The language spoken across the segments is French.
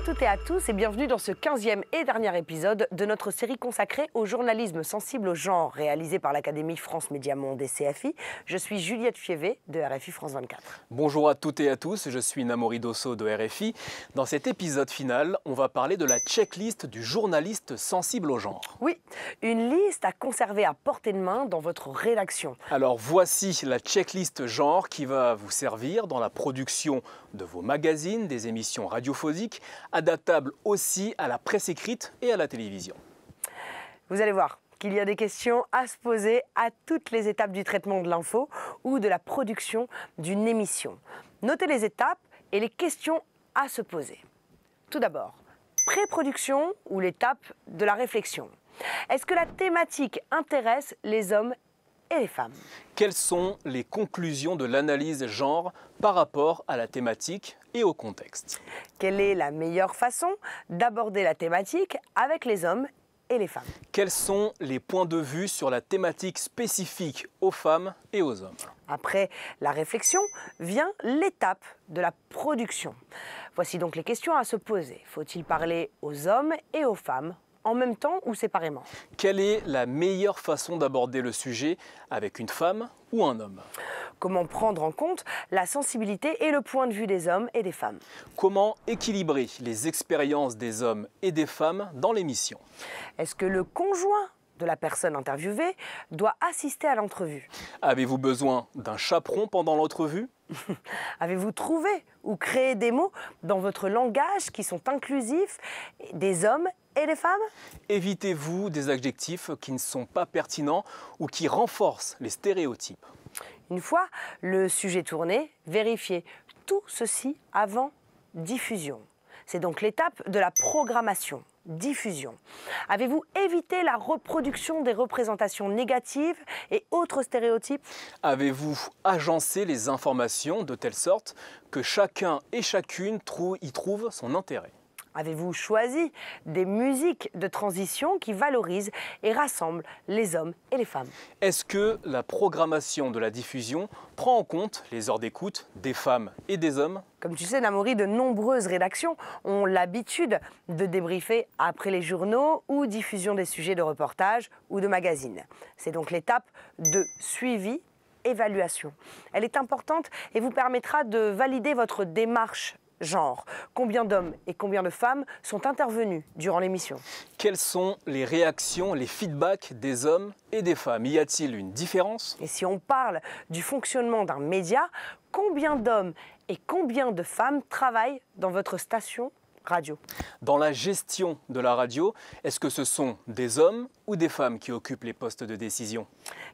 à toutes et à tous et bienvenue dans ce 15e et dernier épisode de notre série consacrée au journalisme sensible au genre réalisé par l'Académie France Média Monde et CFI. Je suis Juliette Fievé de RFI France 24. Bonjour à toutes et à tous, je suis Namori Dosso de RFI. Dans cet épisode final, on va parler de la checklist du journaliste sensible au genre. Oui, une liste à conserver à portée de main dans votre rédaction. Alors voici la checklist genre qui va vous servir dans la production de vos magazines, des émissions radiophoniques, adaptables aussi à la presse écrite et à la télévision. Vous allez voir qu'il y a des questions à se poser à toutes les étapes du traitement de l'info ou de la production d'une émission. Notez les étapes et les questions à se poser. Tout d'abord, pré-production ou l'étape de la réflexion. Est-ce que la thématique intéresse les hommes et les femmes? Quelles sont les conclusions de l'analyse genre par rapport à la thématique et au contexte? Quelle est la meilleure façon d'aborder la thématique avec les hommes et les femmes? Quels sont les points de vue sur la thématique spécifique aux femmes et aux hommes? Après la réflexion vient l'étape de la production. Voici donc les questions à se poser. Faut-il parler aux hommes et aux femmes en même temps ou séparément? Quelle est la meilleure façon d'aborder le sujet avec une femme ou un homme? Comment prendre en compte la sensibilité et le point de vue des hommes et des femmes? Comment équilibrer les expériences des hommes et des femmes dans l'émission? Est-ce que le conjoint de la personne interviewée doit assister à l'entrevue? Avez-vous besoin d'un chaperon pendant l'entrevue? Avez-vous trouvé ou créé des mots dans votre langage qui sont inclusifs des hommes et des femmes? Évitez-vous des adjectifs qui ne sont pas pertinents ou qui renforcent les stéréotypes? Une fois le sujet tourné, vérifiez tout ceci avant diffusion. C'est donc l'étape de la programmation, diffusion. Avez-vous évité la reproduction des représentations négatives et autres stéréotypes? Avez-vous agencé les informations de telle sorte que chacun et chacune y trouve son intérêt? Avez-vous choisi des musiques de transition qui valorisent et rassemblent les hommes et les femmes? Est-ce que la programmation de la diffusion prend en compte les heures d'écoute des femmes et des hommes? Comme tu sais, Namori, de nombreuses rédactions ont l'habitude de débriefer après les journaux ou diffusion des sujets de reportage ou de magazines. C'est donc l'étape de suivi, évaluation. Elle est importante et vous permettra de valider votre démarche genre. Combien d'hommes et combien de femmes sont intervenus durant l'émission? Quelles sont les réactions, les feedbacks des hommes et des femmes? Y a-t-il une différence? Et si on parle du fonctionnement d'un média, combien d'hommes et combien de femmes travaillent dans votre station radio? Dans la gestion de la radio, est-ce que ce sont des hommes ou des femmes qui occupent les postes de décision?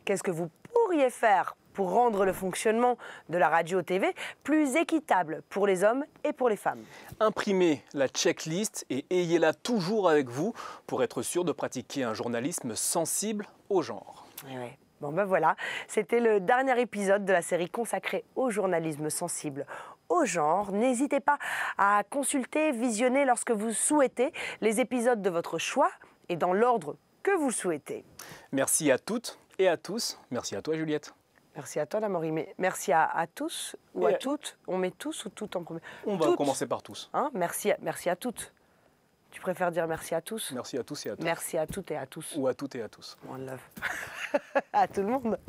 Qu'est-ce que vous pourriez faire pour rendre le fonctionnement de la radio-TV plus équitable pour les hommes et pour les femmes? Imprimez la checklist et ayez-la toujours avec vous pour être sûr de pratiquer un journalisme sensible au genre. Ouais. Bon ben voilà, c'était le dernier épisode de la série consacrée au journalisme sensible au genre. N'hésitez pas à consulter, visionner lorsque vous souhaitez les épisodes de votre choix et dans l'ordre que vous souhaitez. Merci à toutes et à tous. Merci à toi Juliette. Merci à toi, Namori. Mais merci à tous ou à toutes. On met tous ou toutes en premier? On va commencer par tous. Hein, merci à toutes. Tu préfères dire merci à tous? Merci à tous et à tous. Merci à toutes et à tous. Ou à toutes et à tous. One love. À tout le monde.